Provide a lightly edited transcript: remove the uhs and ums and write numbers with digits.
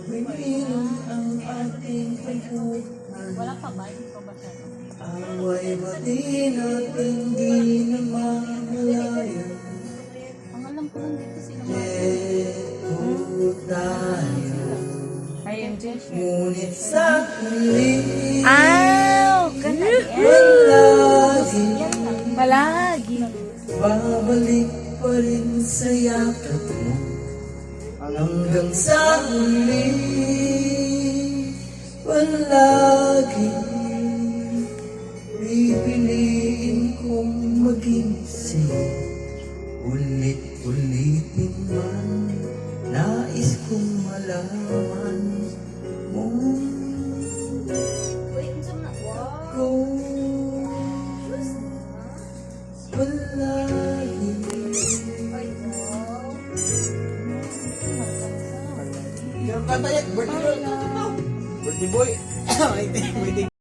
Mayroon ang ating pagkuhan. Wala pa ba? Hindi pa ba siya? Away matin at hindi na mamalayan. Ang alam ko lang dito sila. Ito tayo. Ayun, Jess. Ngunit sa huli, Palagi. babalik pa rin sa yakap mo. Hanggang sa huli, palagi pipiliin kong magising. Ulit-ulitin man, nais kong malaman mo. Ako palagi. Yung kanta yan, birthday boy. Birthday boy.